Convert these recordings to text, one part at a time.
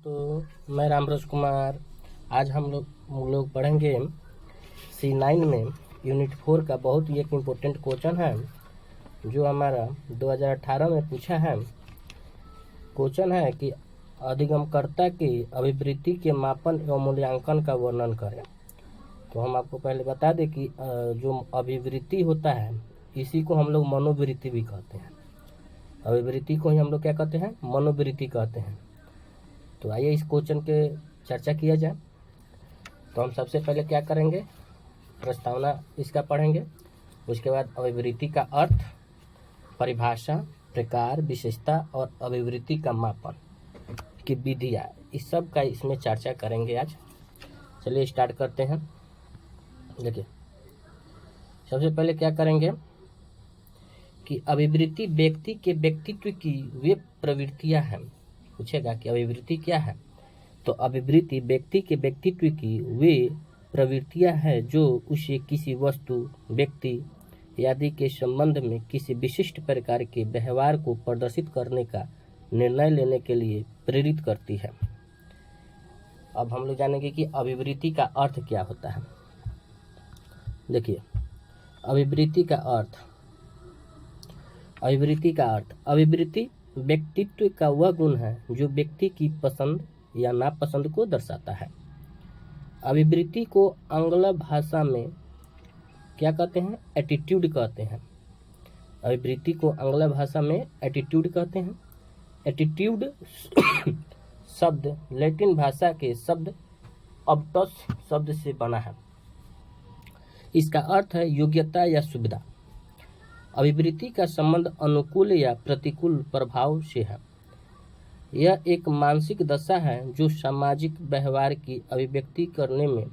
तो मैं रामरोज कुमार। आज हम लोग पढ़ेंगे C9 में यूनिट 4 का बहुत ही एक इम्पोर्टेंट क्वेश्चन है जो हमारा 2018 में पूछा है। क्वेश्चन है कि अधिगमकर्ता की अभिवृत्ति के मापन एवं मूल्यांकन का वर्णन करें। तो हम आपको पहले बता दें कि जो अभिवृत्ति होता है इसी को हम लोग मनोवृत्ति भी कहते हैं। अभिवृत्ति को ही हम लोग क्या कहते हैं? मनोवृत्ति कहते हैं। तो आइए इस क्वेश्चन के चर्चा किया जाए। तो हम सबसे पहले क्या करेंगे, प्रस्तावना इसका पढ़ेंगे। उसके बाद अभिवृत्ति का अर्थ, परिभाषा, प्रकार, विशेषता और अभिवृत्ति का मापन की विधियाँ, इस सब का इसमें चर्चा करेंगे आज। चलिए स्टार्ट करते हैं। देखिए, सबसे पहले क्या करेंगे कि अभिवृत्ति व्यक्ति के व्यक्तित्व की वे प्रवृत्तियाँ हैं। पूछेगा कि अभिवृत्ति क्या है, तो अभिवृत्ति व्यक्ति के व्यक्तित्व की वे प्रवृत्तियां हैं जो उसे किसी वस्तु, व्यक्ति आदि के संबंध में किसी विशिष्ट प्रकार के व्यवहार को प्रदर्शित करने का निर्णय लेने के लिए प्रेरित करती है। अब हम लोग जानेंगे कि अभिवृत्ति का अर्थ क्या होता है। देखिए, अभिवृत्ति का अर्थ, अभिवृत्ति व्यक्तित्व का वह गुण है जो व्यक्ति की पसंद या नापसंद को दर्शाता है। अभिवृत्ति को आंग्ल भाषा में क्या कहते हैं? एटीट्यूड कहते हैं। अभिवृत्ति को आंग्ल भाषा में एटीट्यूड कहते हैं। एटीट्यूड शब्द लैटिन भाषा के शब्द अब्टस शब्द से बना है। इसका अर्थ है योग्यता या सुविधा। अभिवृत्ति का संबंध अनुकूल या प्रतिकूल प्रभाव से है। यह एक मानसिक दशा है जो सामाजिक व्यवहार की अभिव्यक्ति करने में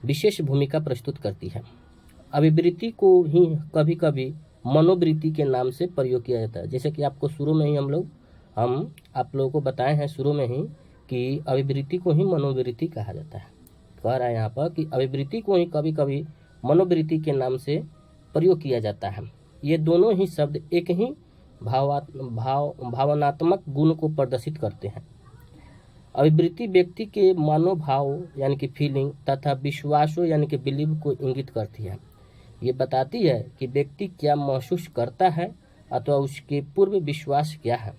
विशेष भूमिका प्रस्तुत करती है। अभिवृत्ति को ही कभी कभी मनोवृत्ति के नाम से प्रयोग किया जाता है। जैसे कि आपको शुरू में ही हम आप लोगों को बताए हैं शुरू में ही कि अभिवृत्ति को ही मनोवृत्ति कहा जाता है। कह रहा है यहाँ पर कि अभिवृत्ति को ही कभी कभी मनोवृत्ति के नाम से प्रयोग किया जाता है। ये दोनों ही शब्द एक ही भावनात्मक गुण को प्रदर्शित करते हैं। अभिवृत्ति व्यक्ति के मनोभाव यानी कि फीलिंग तथा विश्वासों यानी कि बिलीव को इंगित करती है। ये बताती है कि व्यक्ति क्या महसूस करता है अथवा उसके पूर्व विश्वास क्या है।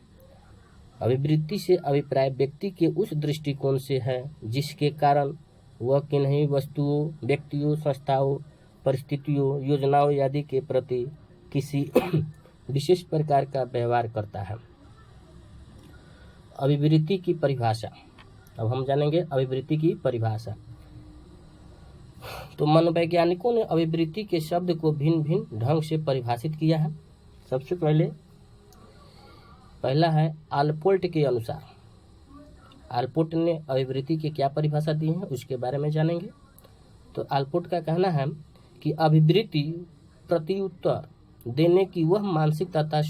अभिवृत्ति से अभिप्राय व्यक्ति के उस दृष्टिकोण से है जिसके कारण वह किन्हीं वस्तुओं, व्यक्तियों, संस्थाओं, परिस्थितियों, योजनाओं आदि के प्रति किसी विशेष प्रकार का व्यवहार करता है। अभिवृत्ति की परिभाषा, अब हम जानेंगे अभिवृत्ति की परिभाषा। तो मनोवैज्ञानिकों ने अभिवृत्ति के शब्द को भिन्न भिन्न ढंग से परिभाषित किया है। सबसे पहला है आलपोर्ट के अनुसार। आलपोर्ट ने अभिवृत्ति की क्या परिभाषा दी है उसके बारे में जानेंगे। तो आलपोर्ट का कहना है कि अभिवृत्ति प्रत्युत्तर देने की वह मानसिक तथा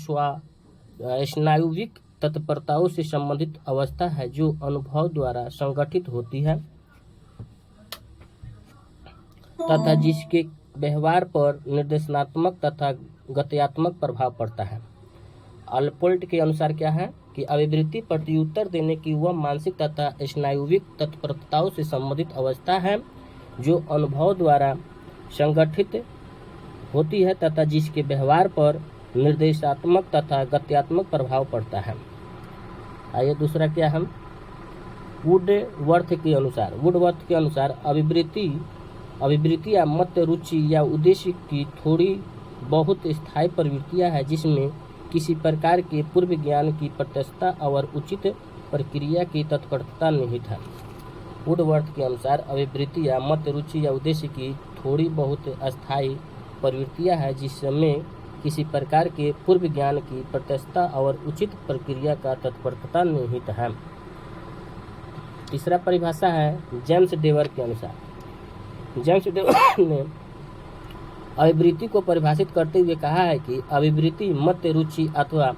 स्नायुविक तत्परताओं से संबंधित अवस्था है जो अनुभव द्वारा संगठित होती है तथा जिसके व्यवहार पर निर्देशनात्मक तथा गत्यात्मक प्रभाव पड़ता है। आलपोर्ट के अनुसार क्या है कि अभिवृत्ति प्रत्युत्तर देने की वह मानसिक तथा स्नायुविक तत्परताओं से संबंधित अवस्था है जो अनुभव द्वारा संगठित होती है तथा जिसके व्यवहार पर निर्देशात्मक तथा गत्यात्मक प्रभाव पड़ता है। आइए दूसरा क्या है, वुडवर्थ के अनुसार अभिवृत्ति या मत रुचि या उद्देश्य की थोड़ी बहुत स्थायी प्रवृत्तियां है जिसमें किसी प्रकार के पूर्व ज्ञान की प्रत्यक्षता और उचित प्रक्रिया की तत्परता निहित है। वुडवर्थ के अनुसार अभिवृत्ति या मत रुचि या उद्देश्य की थोड़ी बहुत अस्थायी प्रवृत्तियां है जिसमें किसी प्रकार के पूर्व ज्ञान की प्रत्यक्षता और उचित प्रक्रिया का तत्परता निहित है। तीसरा परिभाषा है जेम्स डेवर के अनुसार। जेम्स डेवर ने अभिवृत्ति को परिभाषित करते हुए कहा है कि अभिवृत्ति मत रुचि अथवा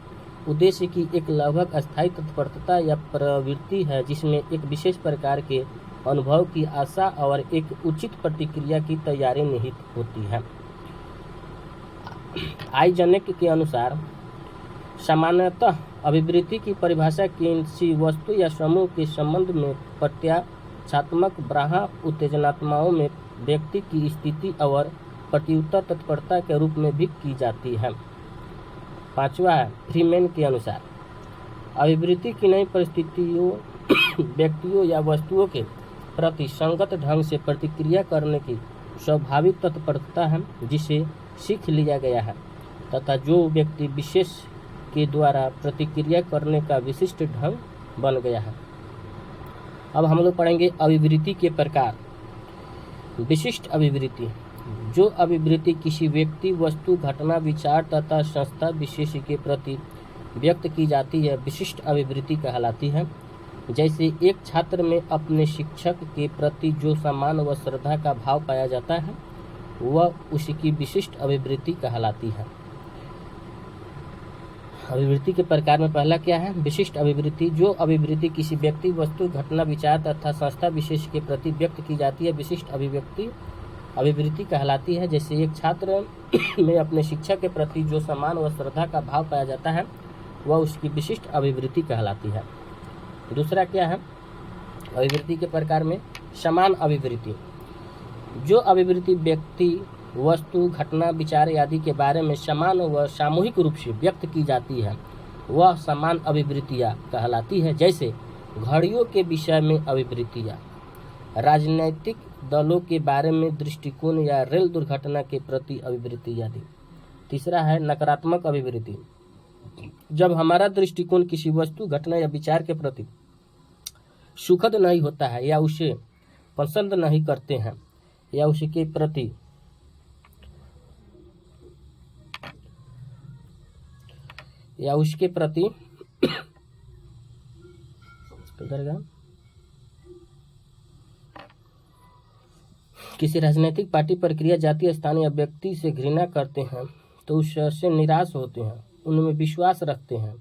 उद्देश्य की एक लगभग अस्थायी तत्परता या प्रवृत्ति है जिसमें एक विशेष प्रकार के अनुभव की आशा और एक उचित प्रतिक्रिया की तैयारी निहित होती है। आइजनेक के अनुसार सामान्यतः अभिवृत्ति की परिभाषा किसी वस्तु या समूह के संबंध में प्रत्याशात्मक बाह्य उत्तेजनात्माओं में व्यक्ति की स्थिति और प्रत्युत्तर तत्परता के रूप में भी की जाती है। पांचवा है फ्रीमैन के अनुसार अभिवृत्ति की नई परिस्थितियों व्यक्तियों या वस्तुओं के प्रति संगत ढंग से प्रतिक्रिया करने की स्वाभाविक तत्परता है जिसे सीख लिया गया है तथा जो व्यक्ति विशेष के द्वारा प्रतिक्रिया करने का विशिष्ट ढंग बन गया है। अब हम लोग पढ़ेंगे अभिवृत्ति के प्रकार। विशिष्ट अभिवृत्ति, जो अभिवृत्ति किसी व्यक्ति वस्तु घटना विचार तथा संस्था विशेष के प्रति व्यक्त की जाती है विशिष्ट अभिवृत्ति कहलाती है। जैसे एक छात्र में अपने शिक्षक के प्रति जो सम्मान व श्रद्धा का भाव पाया जाता है वह उसकी विशिष्ट अभिवृत्ति कहलाती है। अभिवृत्ति के प्रकार में पहला क्या है? विशिष्ट अभिवृत्ति, जो अभिवृत्ति किसी व्यक्ति वस्तु घटना विचार तथा संस्था विशेष के प्रति व्यक्त की जाती है विशिष्ट अभिवृत्ति कहलाती है। जैसे एक छात्र में अपने शिक्षक के प्रति जो सम्मान व श्रद्धा का भाव पाया जाता है वह उसकी विशिष्ट अभिवृत्ति कहलाती है। दूसरा क्या है अभिवृत्ति के प्रकार में? समान अभिवृत्ति, जो अभिवृत्ति व्यक्ति वस्तु घटना विचार आदि के बारे में समान व सामूहिक रूप से व्यक्त की जाती है वह समान अभिवृत्तियाँ कहलाती है। जैसे घड़ियों के विषय में अभिवृत्तियाँ, राजनीतिक दलों के बारे में दृष्टिकोण या रेल दुर्घटना के प्रति अभिवृत्ति आदि। तीसरा है नकारात्मक अभिवृत्ति, जब हमारा दृष्टिकोण किसी वस्तु घटना या विचार के प्रति सुखद नहीं होता है या उसे पसंद नहीं करते हैं या उसके प्रति किसी राजनीतिक पार्टी प्रक्रिया जातीय स्थान या व्यक्ति से घृणा करते हैं तो उससे निराश होते हैं, उनमें विश्वास रखते हैं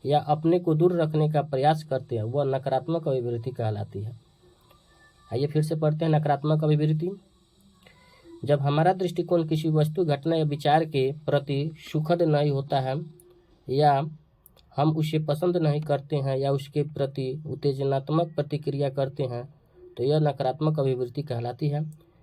या अपने को दूर रखने का प्रयास करते हैं, वह नकारात्मक अभिवृत्ति कहलाती है। आइए फिर से पढ़ते हैं नकारात्मक अभिवृत्ति। जब हमारा दृष्टिकोण किसी वस्तु घटना या विचार के प्रति सुखद नहीं होता है या हम उसे पसंद नहीं करते हैं या उसके प्रति उत्तेजनात्मक प्रतिक्रिया करते हैं तो यह नकारात्मक अभिवृत्ति कहलाती है।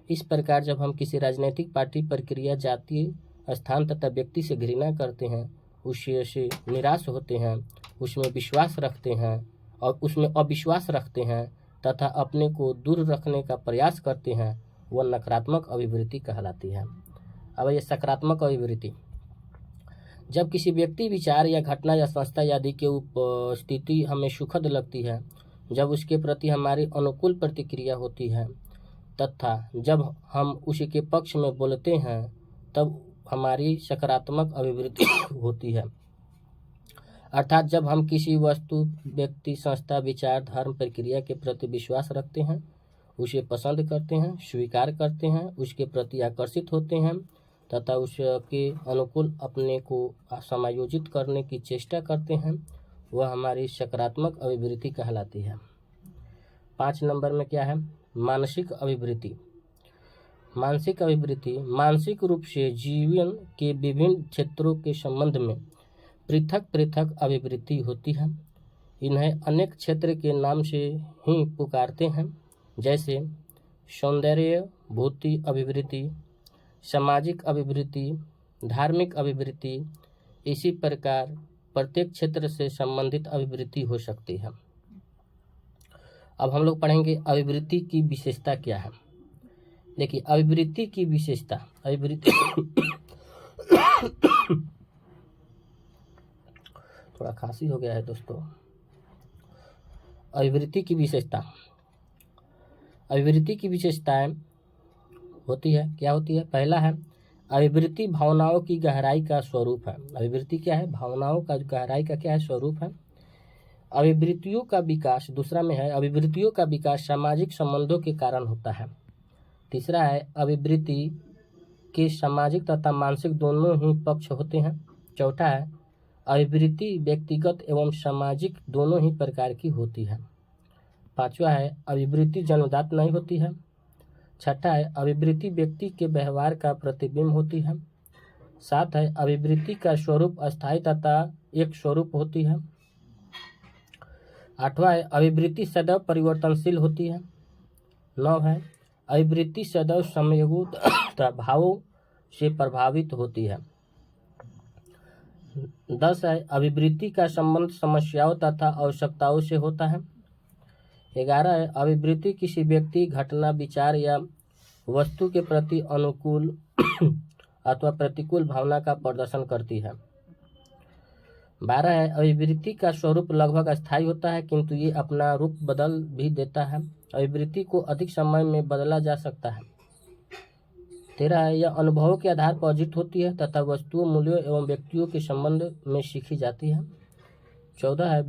इस प्रकार जब हम किसी राजनीतिक पार्टी प्रक्रिया जातीय स्थान तथा व्यक्ति से घृणा करते हैं, उससे निराश होते हैं, उसमें विश्वास रखते हैं और उसमें अविश्वास रखते हैं तथा अपने को दूर रखने का प्रयास करते हैं, वह नकारात्मक अभिवृत्ति कहलाती है। अब यह सकारात्मक अभिवृत्ति, जब किसी व्यक्ति विचार या घटना या संस्था आदि की उपस्थिति हमें सुखद लगती है, जब उसके प्रति हमारी अनुकूल प्रतिक्रिया होती है तथा जब हम उसी के पक्ष में बोलते हैं तब हमारी सकारात्मक अभिवृत्ति होती है। अर्थात जब हम किसी वस्तु व्यक्ति संस्था विचार धर्म प्रक्रिया के प्रति विश्वास रखते हैं, उसे पसंद करते हैं, स्वीकार करते हैं, उसके प्रति आकर्षित होते हैं तथा उसके अनुकूल अपने को समायोजित करने की चेष्टा करते हैं, वह हमारी सकारात्मक अभिवृत्ति कहलाती है। 5 नंबर में क्या है? मानसिक अभिवृत्ति। मानसिक अभिवृत्ति मानसिक रूप से जीवन के विभिन्न क्षेत्रों के संबंध में पृथक पृथक अभिवृत्ति होती है। इन्हें अनेक क्षेत्र के नाम से ही पुकारते हैं, जैसे सौंदर्य भौतिक अभिवृत्ति, सामाजिक अभिवृत्ति, धार्मिक अभिवृत्ति। इसी प्रकार प्रत्येक क्षेत्र से संबंधित अभिवृत्ति हो सकती है। अब हम लोग पढ़ेंगे अभिवृत्ति की विशेषता क्या है। देखिए अभिवृत्ति की विशेषता, अभिवृत्ति थोड़ा खांसी हो गया है दोस्तों। अभिवृत्ति की विशेषता, अभिवृत्ति की विशेषताएं होती है, क्या होती है? पहला है अभिवृत्ति भावनाओं की गहराई का स्वरूप है। अभिवृत्ति क्या है? भावनाओं का गहराई का क्या है? स्वरूप है। अभिवृत्तियों का विकास, दूसरा में है अभिवृत्तियों का विकास सामाजिक संबंधों के कारण होता है। तीसरा है अभिवृत्ति के सामाजिक तथा मानसिक दोनों ही पक्ष होते हैं। चौथा है अभिवृत्ति व्यक्तिगत एवं सामाजिक दोनों ही प्रकार की होती है। पांचवा है अभिवृत्ति जन्मजात नहीं होती है। छठा है अभिवृत्ति व्यक्ति के व्यवहार का प्रतिबिंब होती है। 7 है अभिवृत्ति का स्वरूप अस्थायी तथा एक स्वरूप होती है। 8वां है अभिवृत्ति सदैव परिवर्तनशील होती है। 9 है अभिवृत्ति सदैव संयोगों तथा भावों से प्रभावित होती है। 10 है अभिवृत्ति का संबंध समस्याओं तथा आवश्यकताओं से होता है। 11 है अभिवृत्ति किसी व्यक्ति, घटना, विचार या वस्तु के प्रति अनुकूल अथवा प्रतिकूल भावना का प्रदर्शन करती है। 12 है अभिवृत्ति का स्वरूप लगभग अस्थायी होता है, किंतु ये अपना रूप बदल भी देता है। अभिवृत्ति को अधिक समय में बदला जा सकता है। 13 है यह अनुभवों के आधार पर अर्जित होती है तथा वस्तुओं, मूल्यों एवं व्यक्तियों के संबंध में सीखी जाती है। 14 है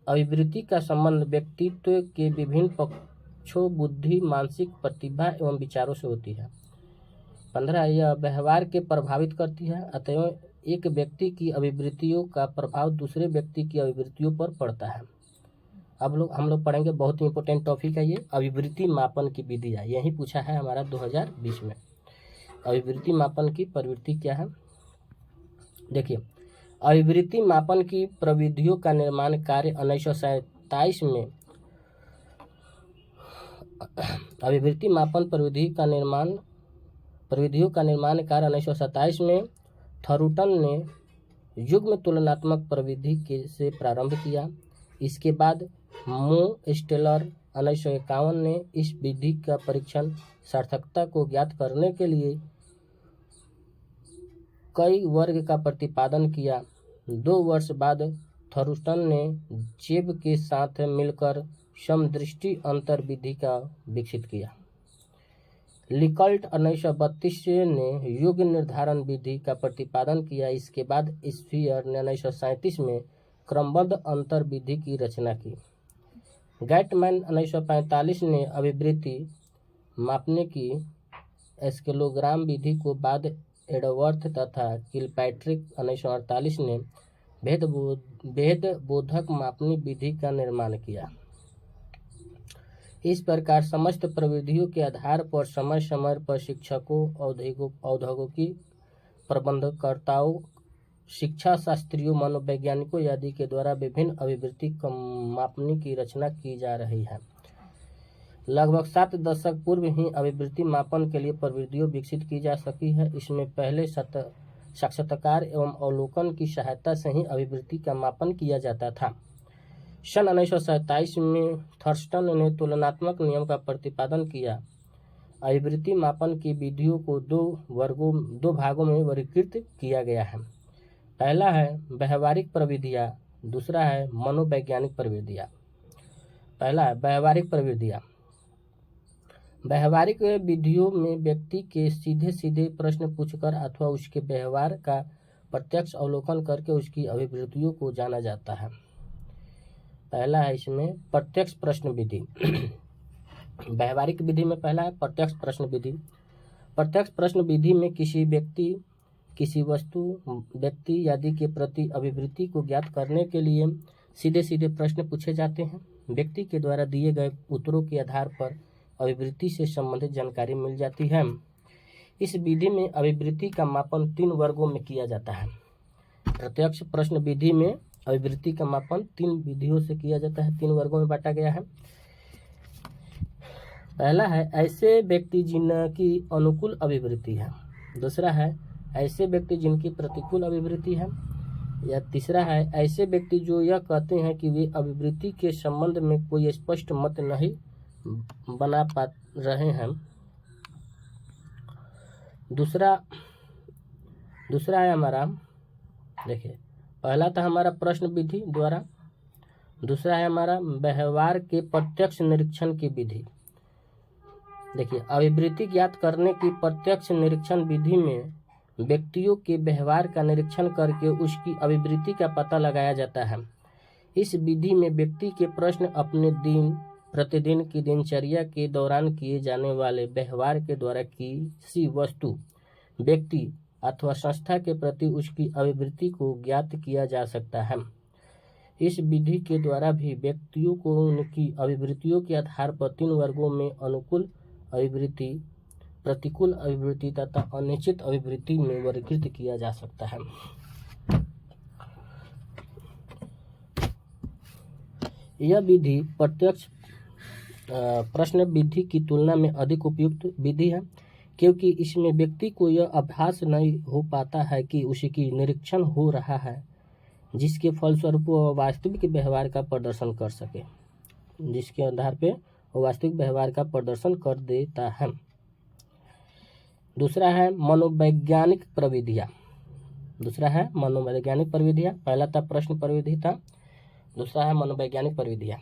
अभिवृत्ति का संबंध व्यक्तित्व के विभिन्न पक्षों, बुद्धि, मानसिक प्रतिभा एवं विचारों से होती है। 15 यह व्यवहार के प्रभावित करती है, अतएव एक व्यक्ति की अभिवृत्तियों का प्रभाव दूसरे व्यक्ति की अभिवृत्तियों पर पड़ता है। अब हम लोग पढ़ेंगे, बहुत ही इंपॉर्टेंट टॉपिक है ये, अभिवृत्ति मापन की विधियाँ। यही पूछा है हमारा 2020 में। अभिवृत्ति मापन की प्रवृत्ति क्या है? देखिए, अभिवृत्ति मापन की प्रविधियों का निर्माण कार्य 1927 में अभिवृत्ति मापन प्रविधियों का निर्माण कार्य 1927 में थरूटन ने युग्म तुलनात्मक प्रविधि से प्रारंभ किया। इसके बाद मो स्टेलर 1951 ने इस विधि का परीक्षण सार्थकता को ज्ञात करने के लिए कई वर्ग का प्रतिपादन किया। 2 वर्ष बाद थरूटन ने चेब के साथ मिलकर समदृष्टि अंतर विधि का विकसित किया। लिकल्ट 1932 ने युग निर्धारण विधि का प्रतिपादन किया। इसके बाद स्फीयर ने 1937 में क्रमबद्ध अंतर विधि की रचना की। गैटमैन 1945 ने अभिवृत्ति मापने की स्केलोग्राम विधि को बाद एडवर्थ तथा किलपैट्रिक 1948 ने भेदबोधक मापनी विधि का निर्माण किया। इस प्रकार समस्त प्रविधियों के आधार पर समय समय पर शिक्षकों, औद्योगिकी प्रबंधकर्ताओं, शिक्षा शास्त्रियों, मनोवैज्ञानिकों आदि के द्वारा विभिन्न अभिवृत्ति मापनी की रचना की जा रही है। लगभग 7 दशक पूर्व ही अभिवृत्ति मापन के लिए प्रविधियाँ विकसित की जा सकी है। इसमें पहले साक्षात्कार एवं अवलोकन की सहायता से ही अभिवृत्ति का मापन किया जाता था। सन 1927 में थर्स्टन ने तुलनात्मक नियम का प्रतिपादन किया। अभिवृत्ति मापन की विधियों को 2 भागों में वर्गीकृत किया गया है। पहला है व्यवहारिक प्रविधियाँ, दूसरा है मनोवैज्ञानिक प्रविधियाँ। पहला है व्यवहारिक प्रविधियाँ। व्यवहारिक विधियों में व्यक्ति के सीधे प्रश्न पूछकर अथवा उसके व्यवहार का प्रत्यक्ष अवलोकन करके उसकी अभिवृत्तियों को जाना जाता है। पहला है इसमें प्रत्यक्ष प्रश्न विधि। व्यवहारिक विधि में पहला है प्रत्यक्ष प्रश्न विधि। प्रत्यक्ष प्रश्न विधि में किसी व्यक्ति, किसी वस्तु, व्यक्ति आदि के प्रति अभिवृत्ति को ज्ञात करने के लिए सीधे प्रश्न पूछे जाते हैं। व्यक्ति के द्वारा दिए गए उत्तरों के आधार पर अभिवृत्ति से संबंधित जानकारी मिल जाती है। इस विधि में अभिवृत्ति का मापन 3 वर्गों में किया जाता है। प्रत्यक्ष प्रश्न विधि में अभिवृत्ति का मापन 3 विधियों से किया जाता है, 3 वर्गों में बांटा गया है। पहला है ऐसे व्यक्ति जिनकी अनुकूल अभिवृत्ति है। दूसरा है ऐसे व्यक्ति जिनकी प्रतिकूल अभिवृत्ति है। या तीसरा है ऐसे व्यक्ति जो यह कहते हैं कि वे अभिवृत्ति के संबंध में कोई स्पष्ट मत नहीं बना पा रहे हैं। दूसरा है हमारा, देखिए, पहला था हमारा प्रश्न विधि द्वारा, दूसरा है हमारा व्यवहार के प्रत्यक्ष निरीक्षण की विधि। देखिए, अभिवृत्ति ज्ञात करने की प्रत्यक्ष निरीक्षण विधि में व्यक्तियों के व्यवहार का निरीक्षण करके उसकी अभिवृत्ति का पता लगाया जाता है। इस विधि में व्यक्ति के प्रश्न अपने प्रतिदिन की दिनचर्या के दौरान किए जाने वाले व्यवहार के द्वारा किसी वस्तु, व्यक्ति अथवा संस्था के प्रति उसकी अभिवृत्ति को ज्ञात किया जा सकता है। इस विधि के द्वारा भी व्यक्तियों को उनकी अभिवृत्तियों के आधार पर 3 वर्गों में अनुकूल अभिवृत्ति, प्रतिकूल अभिवृत्ति तथा अनिश्चित अभिवृत्ति में वर्गीकृत किया जा सकता है। यह विधि प्रत्यक्ष प्रश्न विधि की तुलना में अधिक उपयुक्त विधि है, क्योंकि इसमें व्यक्ति को यह आभास नहीं हो पाता है कि उसकी निरीक्षण हो रहा है, जिसके फलस्वरूप वह वास्तविक व्यवहार का प्रदर्शन कर सके, जिसके आधार पर वह वास्तविक व्यवहार का प्रदर्शन कर देता है। दूसरा है मनोवैज्ञानिक प्रविधियाँ। पहला था प्रश्न प्रविधि था, दूसरा है मनोवैज्ञानिक प्रविधियाँ।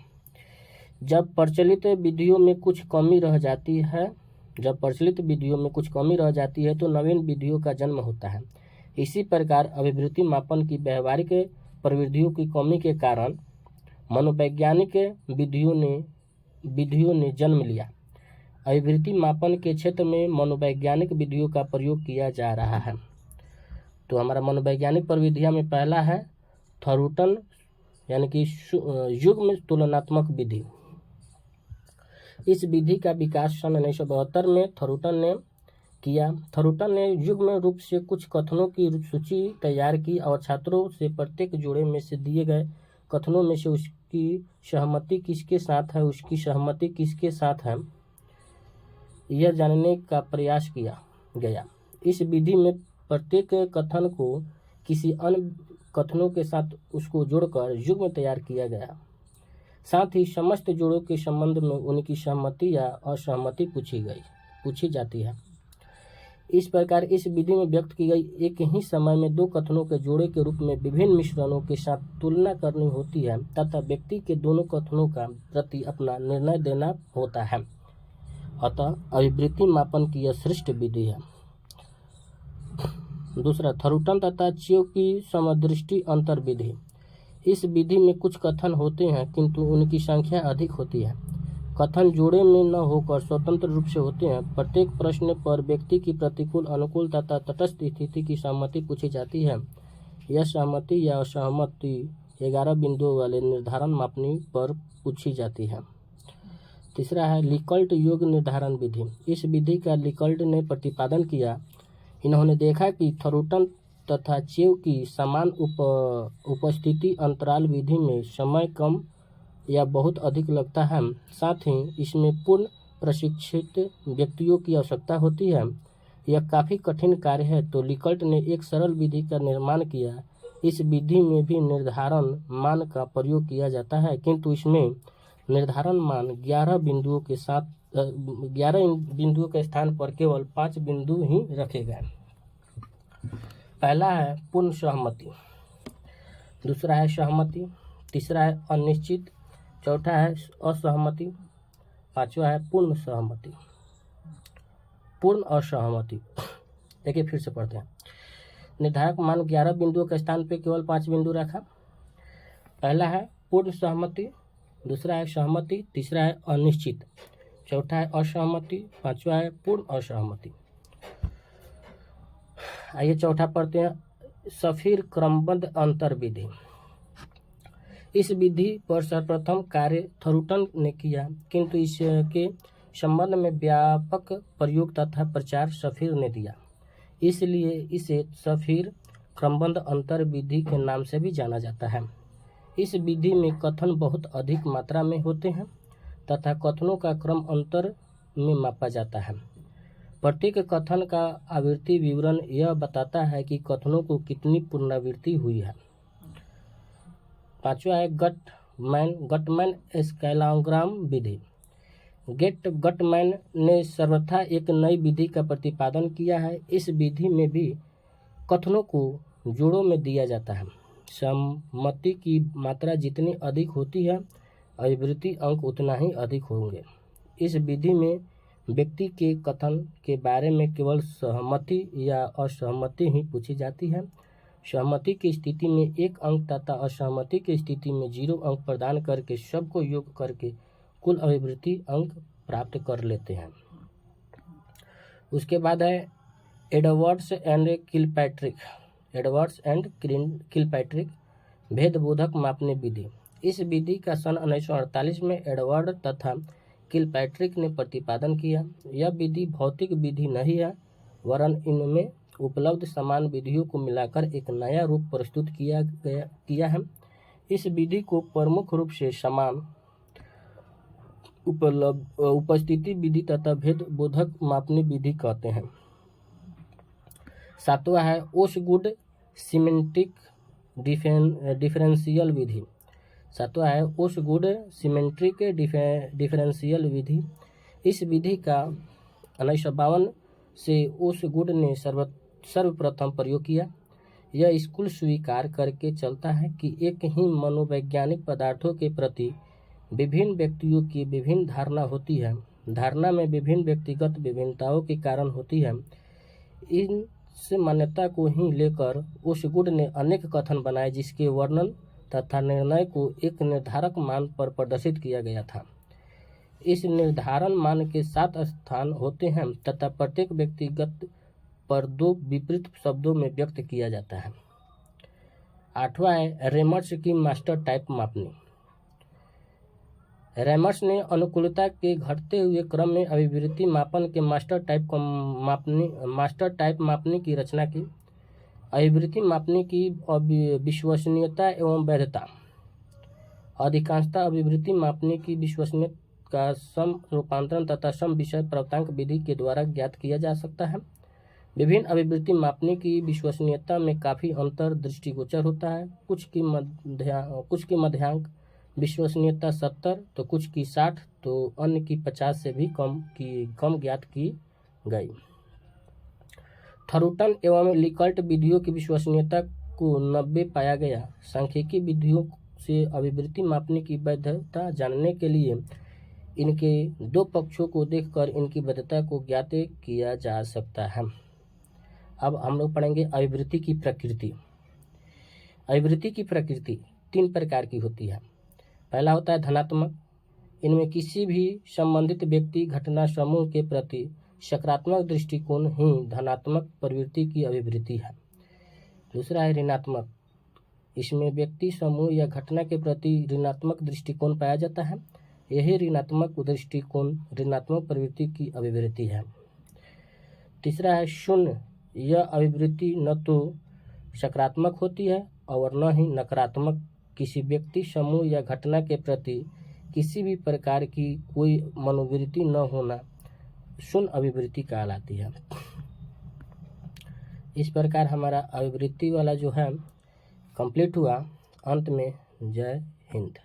जब प्रचलित विधियों में कुछ कमी रह जाती है तो नवीन विधियों का जन्म होता है। इसी प्रकार अभिवृत्ति मापन की व्यवहारिक प्रविधियों की कमी के कारण मनोवैज्ञानिक विधियों ने जन्म लिया। अभिवृत्ति मापन के क्षेत्र में मनोवैज्ञानिक विधियों का प्रयोग किया जा रहा है। तो हमारा मनोवैज्ञानिक प्रविधियाँ में पहला है थरूटन यानी कि युग्म तुलनात्मक विधि। इस विधि का विकास सन 1972 में थरूटन ने किया। थरूटन ने युग्म रूप से कुछ कथनों की सूची तैयार की और छात्रों से प्रत्येक जोड़े में से दिए गए कथनों में से उसकी सहमति किसके साथ है यह जानने का प्रयास किया गया। इस विधि में प्रत्येक कथन को किसी अन्य कथनों के साथ उसको जोड़कर युग्म तैयार किया गया। साथ ही समस्त जोड़ों के संबंध में उनकी सहमति या असहमति पूछी जाती है। इस प्रकार इस विधि में व्यक्त की गई एक ही समय में दो कथनों के जोड़े के रूप में विभिन्न मिश्रणों के साथ तुलना करनी होती है तथा व्यक्ति के दोनों कथनों का प्रति अपना निर्णय देना होता है। अतः अभिवृत्ति मापन की यह श्रेष्ठ विधि है। दूसरा, थरूटन तथा च्यों की समदृष्टि अंतर विधि। इस विधि में कुछ कथन होते हैं किंतु उनकी संख्या अधिक होती है। कथन जोड़े में न होकर स्वतंत्र रूप से होते हैं। प्रत्येक प्रश्न पर व्यक्ति की प्रतिकूल, अनुकूल तथा तटस्थ स्थिति की सहमति पूछी जाती है। यह सहमति या असहमति 11 बिंदुओं वाले निर्धारण मापनी पर पूछी जाती है। तीसरा है लिकल्ट योग निर्धारण विधि। इस विधि का लिकल्ट ने प्रतिपादन किया। इन्होंने देखा कि थरूटन तथा च्यों की समान उपस्थिति अंतराल विधि में समय कम या बहुत अधिक लगता है। साथ ही इसमें पूर्ण प्रशिक्षित व्यक्तियों की आवश्यकता होती है। यह काफ़ी कठिन कार्य है, तो लिकल्ट ने एक सरल विधि का निर्माण किया। इस विधि में भी निर्धारण मान का प्रयोग किया जाता है, किंतु इसमें निर्धारण मान 11 बिंदुओं के स्थान पर केवल 5 बिंदु ही रखे गए। पहला है पूर्ण सहमति, दूसरा है सहमति, तीसरा है अनिश्चित, चौथा है असहमति, पांचवा है पूर्ण सहमति। पूर्ण असहमति देखिए फिर से पढ़ते हैं। निर्धारक मान 11 बिंदुओं के स्थान पर केवल 5 बिंदु रखा। पहला है पूर्ण सहमति, दूसरा है सहमति, तीसरा है अनिश्चित, चौथा है असहमति, पांचवा है पूर्ण असहमति। आइए चौथा पढ़ते हैं, सफिर क्रमबद्ध अंतर विधि। इस विधि पर सर्वप्रथम कार्य थरूटन ने किया, किंतु इसके संबंध में व्यापक प्रयोग तथा प्रचार सफिर ने दिया। इसलिए इसे सफिर क्रमबद्ध अंतर विधि के नाम से भी जाना जाता है। इस विधि में कथन बहुत अधिक मात्रा में होते हैं तथा कथनों का क्रम अंतर में मापा जाता है। प्रत्येक कथन का आवृत्ति विवरण यह बताता है कि कथनों को कितनी पुनरावृत्ति हुई है। पांचवा है गटमैन स्केलोग्राम विधि। गटमैन ने सर्वथा एक नई विधि का प्रतिपादन किया है। इस विधि में भी कथनों को जोड़ों में दिया जाता है। सहमति की मात्रा जितनी अधिक होती है, अभिवृत्ति अंक उतना ही अधिक होंगे। इस विधि में व्यक्ति के कथन के बारे में केवल सहमति या असहमति ही पूछी जाती है। सहमति की स्थिति में 1 अंक तथा असहमति की स्थिति में 0 अंक प्रदान करके सबको योग करके कुल अभिवृत्ति अंक प्राप्त कर लेते हैं। उसके बाद है एडवर्ड्स एंड किलपैट्रिक भेदबोधक मापने विधि। इस विधि का सन 1948 में एडवर्ड तथा किलपैट्रिक ने प्रतिपादन किया। यह विधि भौतिक विधि नहीं है, वरन इनमें उपलब्ध समान विधियों को मिलाकर एक नया रूप प्रस्तुत किया है। इस विधि को प्रमुख रूप से समान उपस्थिति विधि तथा भेद बोधक मापनी विधि कहते हैं। सातवां है ओसगुड सिमेट्रिक डिफरेंशियल विधि। सातवां है ओसगुड सिमेट्रिक डिफरेंशियल विधि। इस विधि का 1952 से ओसगुड ने सर्वप्रथम प्रयोग किया। यह स्कूल स्वीकार करके चलता है कि एक ही मनोवैज्ञानिक पदार्थों के प्रति विभिन्न व्यक्तियों की विभिन्न धारणा होती है। धारणा में विभिन्न व्यक्तिगत विभिन्नताओं के कारण होती है। इस मान्यता को ही लेकर ओसगुड ने अनेक कथन बनाए, जिसके वर्णन तथा निर्णय को एक निर्धारक मान पर प्रदर्शित किया गया था। इस निर्धारण मान के 7 स्थान होते हैं तथा प्रत्येक व्यक्तिगत पर 2 विपरीत शब्दों में व्यक्त किया जाता है। 8वां है रेमर्स की मास्टर टाइप मापनी। रेमर्स ने अनुकूलता के घटते हुए क्रम में अभिवृत्ति मापन के मास्टर टाइप मापनी की रचना की। अभिवृत्ति मापनी की विश्वसनीयता एवं वैधता। अधिकांशतः अभिवृत्ति मापनी की विश्वसनीयता का सम रूपांतरण तथा सम विषय प्राप्तांक विधि के द्वारा ज्ञात किया जा सकता है। विभिन्न अभिवृत्ति मापनी की विश्वसनीयता में काफ़ी अंतर दृष्टिगोचर होता है। कुछ की मध्यांक विश्वसनीयता 70 तो कुछ की 60 तो अन्य की 50 से भी कम ज्ञात की गई। थरूटन एवं लिकल्ट विधियों की विश्वसनीयता को 90 पाया गया। सांख्यिकी विधियों से अभिवृत्ति मापने की वैधता जानने के लिए इनके 2 पक्षों को देखकर इनकी वैधता को ज्ञात किया जा सकता है। अब हम लोग पढ़ेंगे अभिवृत्ति की प्रकृति। अभिवृत्ति की प्रकृति 3 प्रकार की होती है। पहला होता है धनात्मक। इनमें किसी भी संबंधित व्यक्ति घटना समूह के प्रति सकारात्मक दृष्टिकोण ही धनात्मक प्रवृत्ति की अभिवृत्ति है। दूसरा है ऋणात्मक। इसमें व्यक्ति समूह या घटना के प्रति ऋणात्मक दृष्टिकोण पाया जाता है। यही ऋणात्मक दृष्टिकोण ऋणात्मक प्रवृत्ति की अभिवृत्ति है। तीसरा है शून्य। यह अभिवृत्ति न तो सकारात्मक होती है और न ही नकारात्मक। किसी व्यक्ति समूह या घटना के प्रति किसी भी प्रकार की कोई मनोवृत्ति न होना शून्य अभिवृत्ति कहलाती है। इस प्रकार हमारा अभिवृत्ति वाला जो है कंप्लीट हुआ। अंत में जय हिंद।